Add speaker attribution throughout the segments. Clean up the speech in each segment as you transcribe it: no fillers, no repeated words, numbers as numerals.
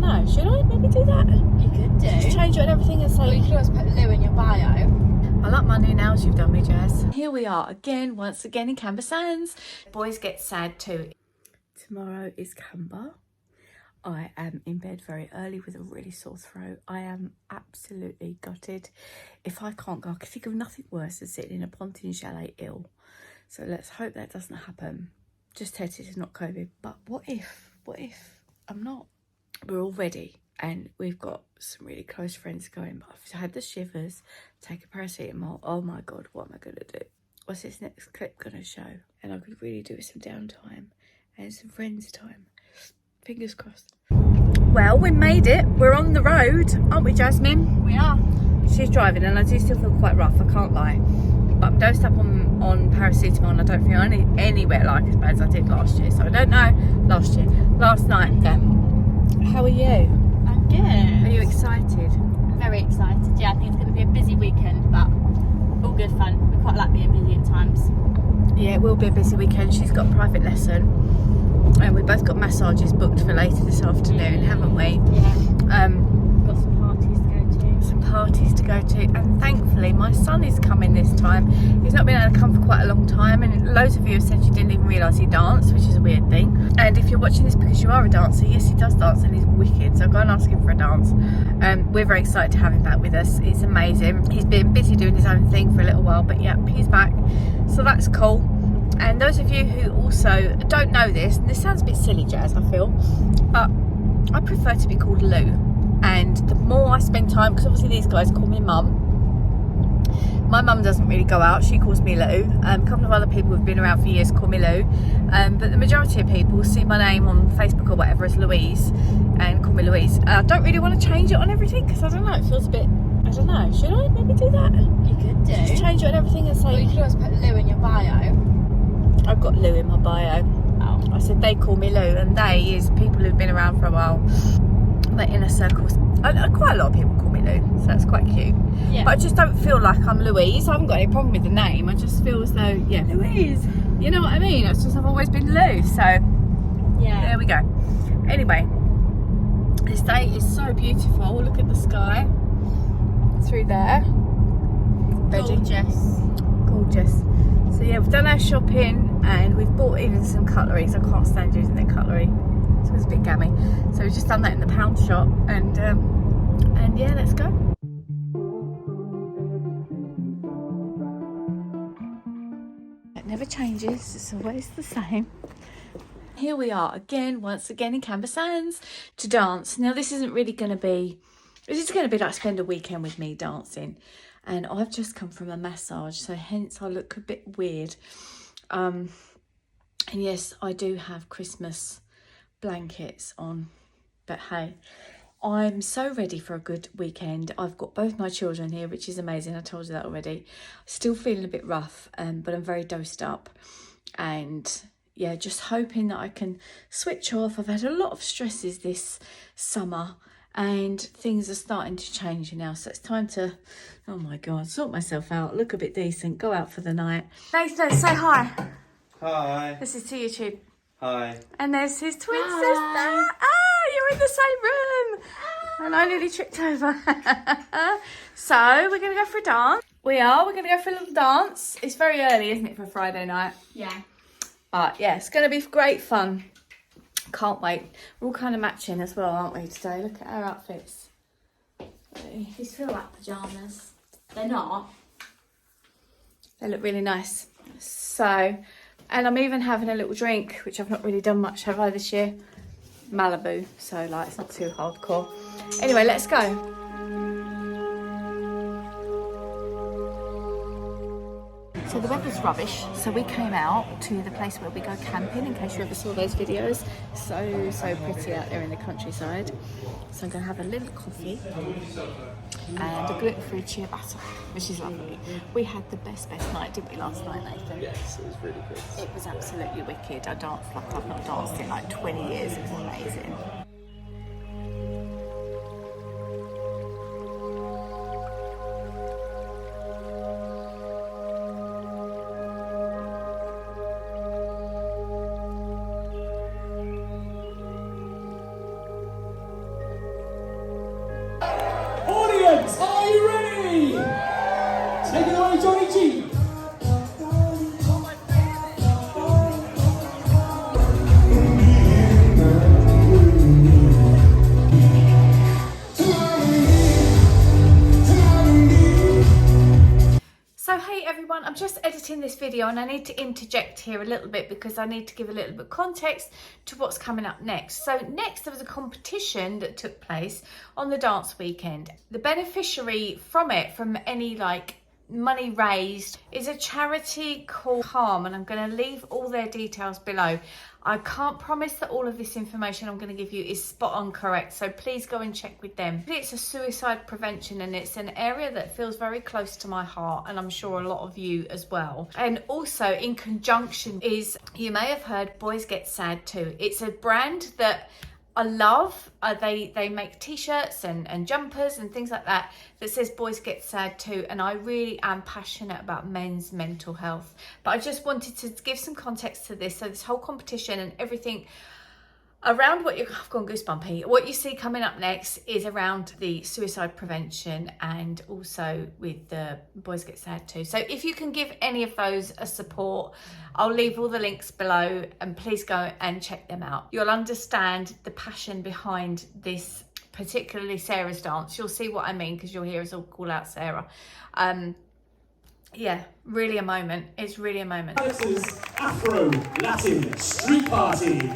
Speaker 1: know. Should I maybe do that?
Speaker 2: You could do.
Speaker 1: Just change it and everything and say...
Speaker 2: Well, you could always put Lou in your bio.
Speaker 1: I like my new nails you've done me, Jess. Here we are again, once again in Camber Sands. Boys get sad too. Tomorrow is Camber. I am in bed very early with a really sore throat. I am absolutely gutted. If I can't go, I can think of nothing worse than sitting in a pontoon chalet ill. So let's hope that doesn't happen. Just tested it's not COVID. But what if I'm not? We're all ready. And we've got some really close friends going. But I've had the shivers, take a paracetamol. Oh my God, what am I going to do? What's this next clip going to show? And I could really do with some downtime and some friends time. Fingers crossed. Well, we made it. We're on the road, aren't we, Jasmine?
Speaker 2: We are.
Speaker 1: She's driving and I do still feel quite rough, I can't lie. But I'm dosed up on paracetamol and I don't feel anywhere like as bad as I did last year. So I don't know. Last night. How are you?
Speaker 2: I'm good.
Speaker 1: Are you excited?
Speaker 2: I'm very excited. Yeah, I think it's going to be a busy weekend, but all good fun. We quite like being busy at times.
Speaker 1: Yeah, it will be a busy weekend. She's got a private lesson. And we both got massages booked for later this afternoon, haven't we?
Speaker 2: Yeah. Got some parties to go to.
Speaker 1: And thankfully my son is coming this time. He's not been able to come for quite a long time, and loads of you have said you didn't even realise he danced, which is a weird thing. And if you're watching this because you are a dancer, yes, he does dance and he's wicked, so go and ask him for a dance. We're very excited to have him back with us. It's amazing. He's been busy doing his own thing for a little while, but yeah, he's back, so that's cool. And those of you who also don't know this, and this sounds a bit silly, Jazz, I feel, but I prefer to be called Lou. And the more I spend time, because obviously these guys call me Mum. My mum doesn't really go out, she calls me Lou. A couple of other people who've been around for years call me Lou. But the majority of people see my name on Facebook or whatever as Louise and call me Louise. I don't really want to change it on everything because I don't know, it feels a bit, I don't know. Should I maybe do that?
Speaker 2: You could do.
Speaker 1: Just change it on everything and say...
Speaker 2: Well, you could always put Lou in your bio.
Speaker 1: I've got Lou in my bio.
Speaker 2: Oh.
Speaker 1: I said they call me Lou, and they is people who've been around for a while. My inner circles. Quite a lot of people call me Lou, so that's quite cute.
Speaker 2: Yeah.
Speaker 1: But I just don't feel like I'm Louise. I haven't got any problem with the name. I just feel as though, yeah, Louise. You know what I mean? It's just I've always been Lou, so
Speaker 2: Yeah.
Speaker 1: there we go. Anyway, this day is so beautiful. Look at the sky through there. Gorgeous. So yeah, we've done our shopping and we've bought even some cutlery. I can't stand using their cutlery. So it's a bit gammy. So we've just done that in the pound shop and yeah, let's go. It never changes, it's always the same. Here we are again, once again in Camber Sands to dance. Now this is going to be like spend a weekend with me dancing. And I've just come from a massage, so hence I look a bit weird. And yes, I do have Christmas blankets on, but hey, I'm so ready for a good weekend. I've got both my children here, which is amazing. I told you that already. Still feeling a bit rough, but I'm very dosed up. And yeah, just hoping that I can switch off. I've had a lot of stresses this summer. And things are starting to change now, so it's time to, oh my God, sort myself out, look a bit decent, go out for the night. Nathan, say hi.
Speaker 3: Hi.
Speaker 1: This is to YouTube.
Speaker 3: Hi.
Speaker 1: And there's his twin sister. Ah, you're in the same room. And I nearly tripped over. So we're going to go for a dance. We're going to go for a little dance. It's very early, isn't it, for a Friday night?
Speaker 2: Yeah.
Speaker 1: But yeah, it's going to be great fun. Can't wait. We're all kind of matching as well, aren't we, today? Look at our outfits.
Speaker 2: These feel like pyjamas. They're not.
Speaker 1: They look really nice. So, and I'm even having a little drink, which I've not really done much, have I, this year? Malibu. So, like, it's not too hardcore. Anyway, let's go. So the weather's rubbish, so we came out to the place where we go camping, in case you ever saw those videos. So pretty out there in the countryside. So I'm going to have a little coffee and a gluten-free ciabatta, which is lovely. We had the best night, didn't we, last night, Nathan?
Speaker 3: Yes, it was really good.
Speaker 1: It was absolutely wicked. I danced like I've not danced in like 20 years. It was amazing.
Speaker 4: Are you ready? Take it away, Johnny G.
Speaker 1: So hey everyone, I'm just editing this video and I need to interject here a little bit because I need to give a little bit of context to what's coming up next. So next there was a competition that took place on the dance weekend. The beneficiary from it, from any like money raised, is a charity called Calm, and I'm going to leave all their details below. I can't promise that all of this information I'm going to give you is spot on correct, so please go and check with them. It's a suicide prevention and it's an area that feels very close to my heart, and I'm sure a lot of you as well. And also in conjunction is, you may have heard, Boys Get Sad Too. It's a brand that I love. They make t-shirts and jumpers and things like that says Boys Get Sad Too, and I really am passionate about men's mental health. But I just wanted to give some context to this. So this whole competition and everything around I've gone goosebumpy. What you see coming up next is around the suicide prevention and also with the Boys Get Sad Too. So if you can give any of those a support, I'll leave all the links below and please go and check them out. You'll understand the passion behind this, particularly Sarah's dance. You'll see what I mean because you'll hear us all call out Sarah. Yeah, really a moment. It's really a moment.
Speaker 4: Alex's Afro Latin Street Party.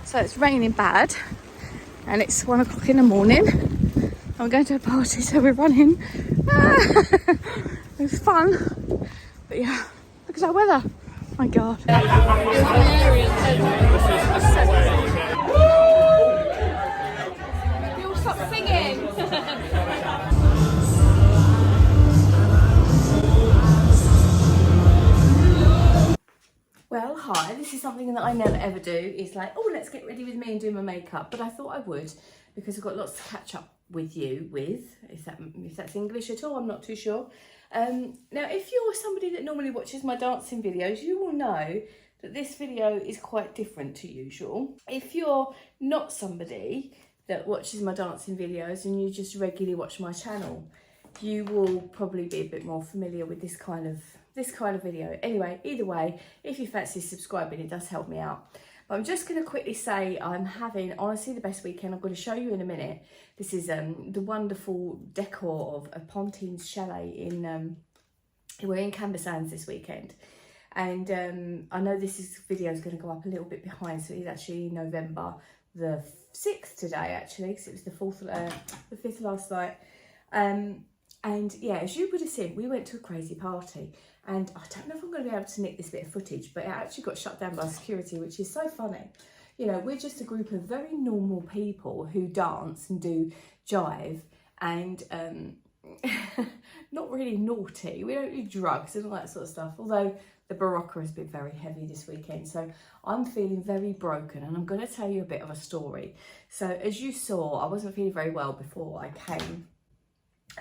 Speaker 1: So it's raining bad and it's 1 o'clock in the morning. I'm going to a party, so we're running. It was fun, but yeah, look at that weather. My God. You all stop singing. Well, hi, this is something that I never ever do. It's like, oh, let's get ready with me and do my makeup. But I thought I would because I've got lots to catch up with you with, if that's English at all, I'm not too sure. Now, if you're somebody that normally watches my dancing videos, you will know that this video is quite different to usual. If you're not somebody that watches my dancing videos and you just regularly watch my channel, you will probably be a bit more familiar with this kind of video. Anyway, either way, if you fancy subscribing, it does help me out. But I'm just going to quickly say I'm having honestly the best weekend. I'm going to show you in a minute. This is the wonderful decor of a Pontine's chalet in we're in Camber Sands this weekend, and I know this video is going to go up a little bit behind, so it's actually November the 6th today actually, because it was the 5th last night. And yeah, as you would have seen, we went to a crazy party, and I don't know if I'm going to be able to nick this bit of footage, but it actually got shut down by security, which is so funny. You know, we're just a group of very normal people who dance and do jive, and not really naughty. We don't do drugs and all that sort of stuff, although the Barocca has been very heavy this weekend, so I'm feeling very broken, and I'm going to tell you a bit of a story. So as you saw, I wasn't feeling very well before I came,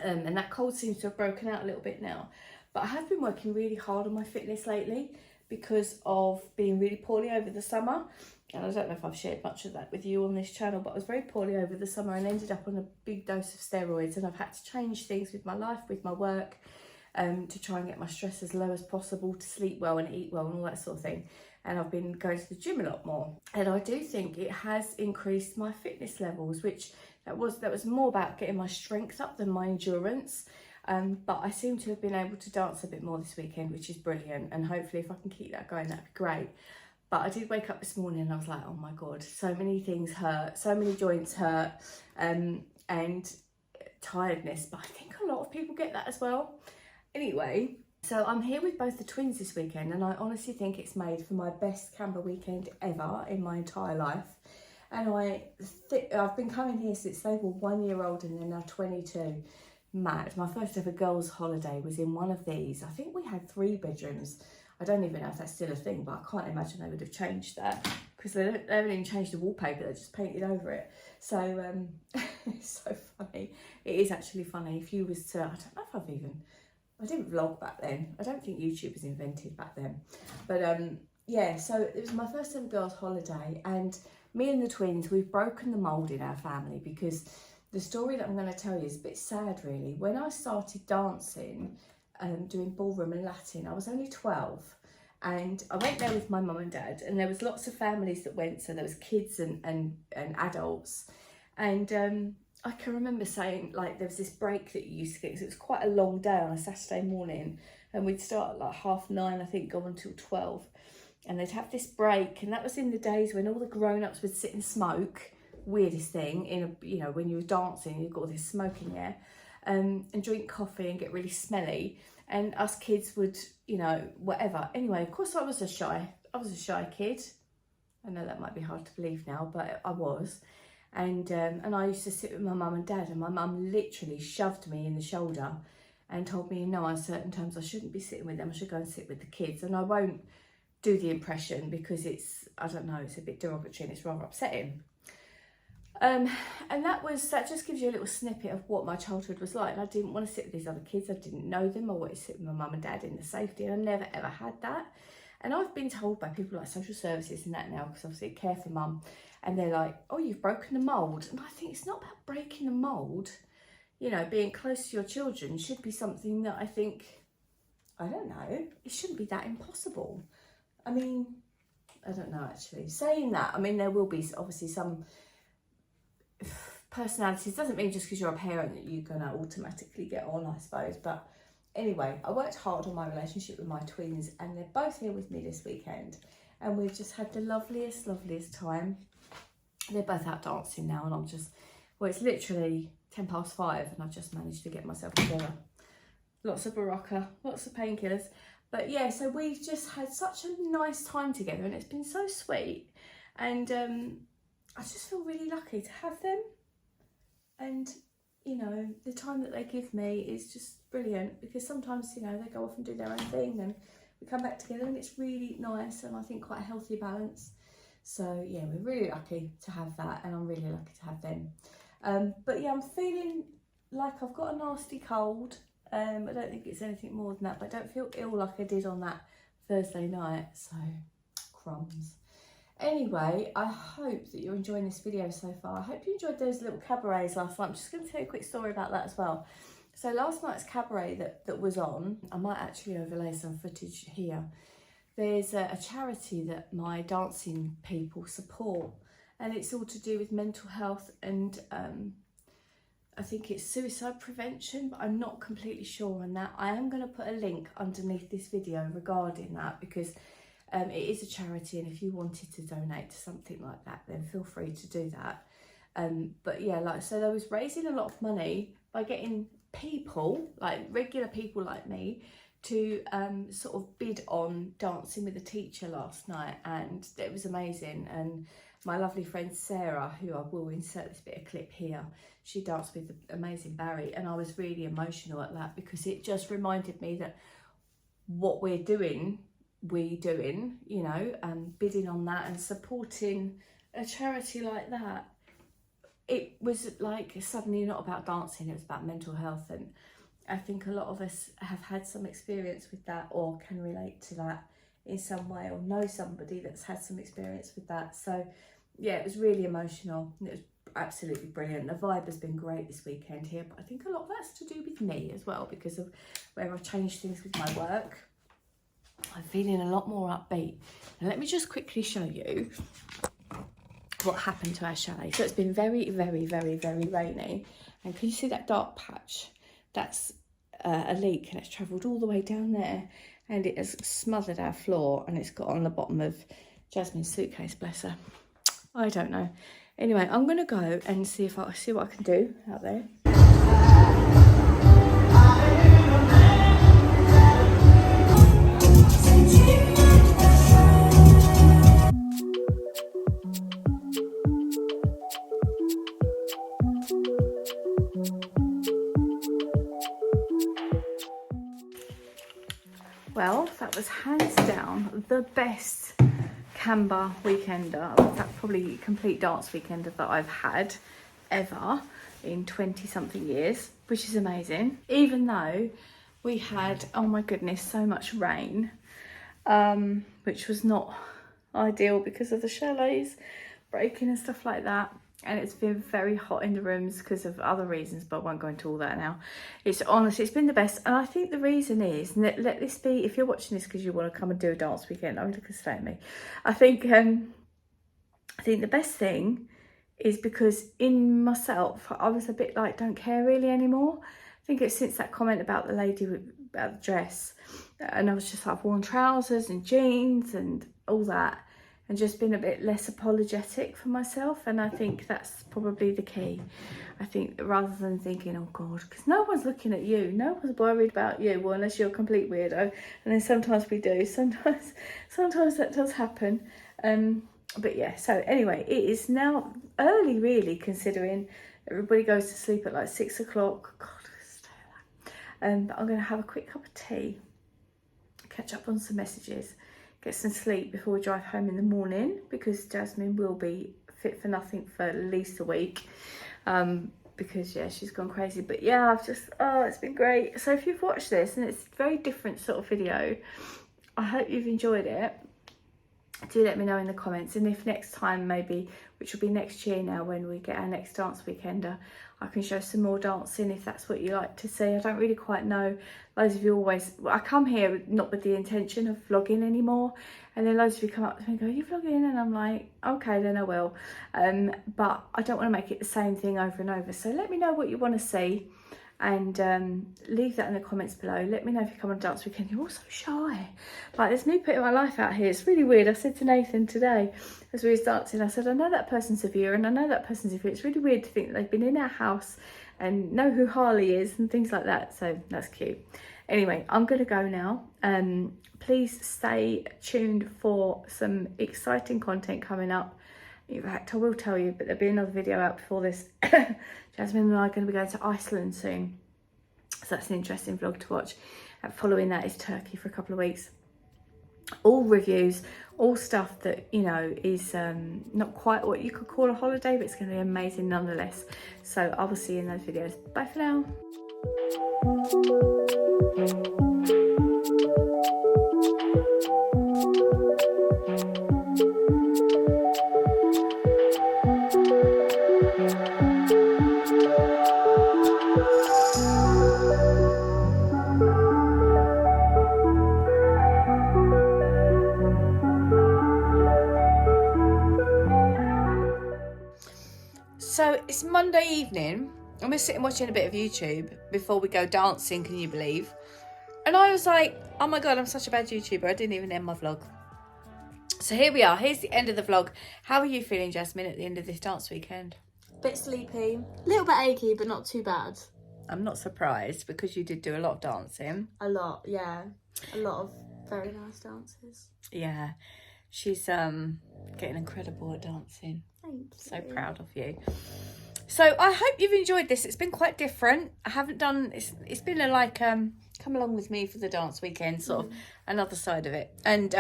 Speaker 1: and that cold seems to have broken out a little bit now, but I have been working really hard on my fitness lately because of being really poorly over the summer. And I don't know if I've shared much of that with you on this channel, but I was very poorly over the summer and ended up on a big dose of steroids, and I've had to change things with my life, with my work, to try and get my stress as low as possible, to sleep well and eat well and all that sort of thing. And I've been going to the gym a lot more, and I do think it has increased my fitness levels, which that was more about getting my strength up than my endurance. But I seem to have been able to dance a bit more this weekend, which is brilliant, and hopefully if I can keep that going, that'd be great. But I did wake up this morning and I was like, oh my God, so many things hurt, so many joints hurt, and tiredness. But I think a lot of people get that as well. Anyway, so I'm here with both the twins this weekend, and I honestly think it's made for my best Camber weekend ever in my entire life. And I've been coming here since they were 1 year old, and they're now 22. Mad. My first ever girls' holiday was in one of these. I think we had 3 bedrooms. I don't even know if that's still a thing, but I can't imagine they would have changed that, because they haven't even changed the wallpaper, they just painted over it. So it's so funny. It is actually funny. If you was to, I don't know if I didn't vlog back then. I don't think YouTube was invented back then. But yeah, so it was my first ever girls' holiday, and me and the twins, we've broken the mould in our family, because the story that I'm going to tell you is a bit sad, really. When I started dancing, doing ballroom and Latin, I was only 12, and I went there with my mum and dad, and there was lots of families that went, so there was kids and adults, and I can remember saying, like, there was this break that you used to get, because it was quite a long day on a Saturday morning, and we'd start at like 9:30, I think, go until 12, and they'd have this break, and that was in the days when all the grown-ups would sit and smoke. Weirdest thing, in a, you know, when you were dancing, you've got all this smoke in there, and drink coffee and get really smelly, and us kids would, you know, whatever. Anyway, of course I was a shy kid. I know that might be hard to believe now, but I was. And I used to sit with my mum and dad, and my mum literally shoved me in the shoulder and told me, no, on certain times I shouldn't be sitting with them, I should go and sit with the kids. And I won't do the impression, because it's, I don't know, it's a bit derogatory and it's rather upsetting. And that just gives you a little snippet of what my childhood was like. And I didn't want to sit with these other kids. I didn't know them. I wanted to sit with my mum and dad in the safety, and I never ever had that. And I've been told by people like social services and that now, because obviously I care for mum, and they're like, oh, you've broken the mould. And I think it's not about breaking the mould. You know, being close to your children should be something that I think, I don't know, it shouldn't be that impossible. I mean, I don't know, actually. Saying that, I mean, there will be obviously some personalities. Doesn't mean just because you're a parent that you're going to automatically get on, I suppose. But anyway, I worked hard on my relationship with my twins, and they're both here with me this weekend, and we've just had the loveliest time. They're both out dancing now, and I'm just, well, it's literally 5:10, and I've just managed to get myself together. Lots of Barocca, lots of painkillers. But yeah, so we've just had such a nice time together, and it's been so sweet. And I just feel really lucky to have them. And, you know, the time that they give me is just brilliant, because sometimes, you know, they go off and do their own thing, and we come back together, and it's really nice, and I think quite a healthy balance. So yeah, we're really lucky to have that, and I'm really lucky to have them. But yeah, I'm feeling like I've got a nasty cold. I don't think it's anything more than that, but I don't feel ill like I did on that Thursday night, so crumbs. Anyway, I hope that you're enjoying this video so far. I hope you enjoyed those little cabarets last night. I'm just going to tell you a quick story about that as well. So last night's cabaret that was on, I might actually overlay some footage here. There's a charity that my dancing people support, and it's all to do with mental health, and I think it's suicide prevention, but I'm not completely sure on that. I am going to put a link underneath this video regarding that, because it is a charity, and if you wanted to donate to something like that, then feel free to do that. But yeah, like, so they was raising a lot of money by getting people, like regular people like me, to sort of bid on dancing with a teacher last night, and it was amazing. And my lovely friend Sarah, who I will insert this bit of clip here, she danced with the amazing Barry, and I was really emotional at that because it just reminded me that what we're doing, you know, and bidding on that and supporting a charity like that. It was like suddenly not about dancing, it was about mental health, and I think a lot of us have had some experience with that or can relate to that in some way, or know somebody that's had some experience with that. So yeah, it was really emotional. It was absolutely brilliant. The vibe has been great this weekend here, but I think a lot of that's to do with me as well, because of where I've changed things with my work. I'm feeling a lot more upbeat. Now let me just quickly show you what happened to our chalet. So it's been very, very, very, very rainy, and can you see that dark patch? That's a leak, and it's travelled all the way down there, and it has smothered our floor, and it's got on the bottom of Jasmine's suitcase, bless her. I don't know. Anyway, I'm gonna go and see what I can do out there. Well, that was hands down the best Camber weekender, in fact probably complete dance weekender that I've had ever in 20 something years, which is amazing. Even though we had, oh my goodness, so much rain, which was not ideal because of the chalets breaking and stuff like that. And it's been very hot in the rooms because of other reasons, but I won't go into all that now. It's honestly, it's been the best. And I think the reason is, and let this be, if you're watching this because you want to come and do a dance weekend, I'm looking straight at me. I think the best thing is because in myself, I was a bit like, don't care really anymore. I think it's since that comment about the lady about the dress, and I was just like, I've worn trousers and jeans and all that, and just been a bit less apologetic for myself. And I think that's probably the key. I think rather than thinking, oh God, because no one's looking at you, no one's worried about you, well, unless you're a complete weirdo. And then sometimes we do, sometimes that does happen. But yeah, so anyway, it is now early really, considering everybody goes to sleep at like 6 o'clock. God, stay like. But I'm gonna have a quick cup of tea, catch up on some messages, get some sleep before we drive home in the morning, because Jasmine will be fit for nothing for at least a week, because yeah, she's gone crazy. But yeah, it's been great. So if you've watched this, and it's a very different sort of video, I hope you've enjoyed it. Do let me know in the comments, and if next time, maybe, which will be next year now when we get our next dance weekender, I can show some more dancing if that's what you like to see. I don't really quite know. Loads of you always, I come here not with the intention of vlogging anymore, and then loads of you come up to me and go, are you vlogging? And I'm like, okay, then I will. But I don't want to make it the same thing over and over. So let me know what you want to see, and leave that in the comments below. Let me know if you come on dance weekend. You're all so shy. Like, there's me putting my life out here. It's really weird. I said to Nathan today as we was dancing, I said, I know that person's a viewer and I know that person's a viewer. It's really weird to think that they've been in our house and know who Harley is and things like that. So that's cute. Anyway, I'm gonna go now. Please stay tuned for some exciting content coming up. In fact, I will tell you, but there'll be another video out before this. Jasmine and I are going to be going to Iceland soon, so that's an interesting vlog to watch. Following that is Turkey for a couple of weeks. All reviews, all stuff that, you know, is not quite what you could call a holiday, but it's going to be amazing nonetheless. So I will see you in those videos. Bye for now. So it's Monday evening, and we're sitting watching a bit of YouTube before we go dancing, can you believe? And I was like, oh my God, I'm such a bad YouTuber. I didn't even end my vlog. So here we are. Here's the end of the vlog. How are you feeling, Jasmine, at the end of this dance weekend?
Speaker 2: Bit sleepy, a little bit achy, but not too bad.
Speaker 1: I'm not surprised because you did do a lot of dancing.
Speaker 2: A lot, yeah. A lot of very nice dances.
Speaker 1: Yeah, she's getting incredible at dancing.
Speaker 2: Thank you.
Speaker 1: So proud of you. So I hope you've enjoyed this. It's been quite different. I haven't done, it's been a like, come along with me for the dance weekend, sort of another side of it. And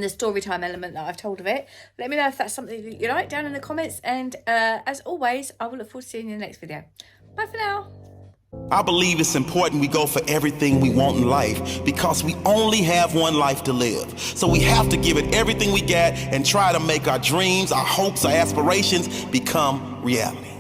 Speaker 1: the story time element that I've told of it. Let me know if that's something that you like down in the comments. And as always, I will look forward to seeing you in the next video. Bye for now.
Speaker 5: I believe it's important we go for everything we want in life because we only have one life to live. So we have to give it everything we got and try to make our dreams, our hopes, our aspirations become reality.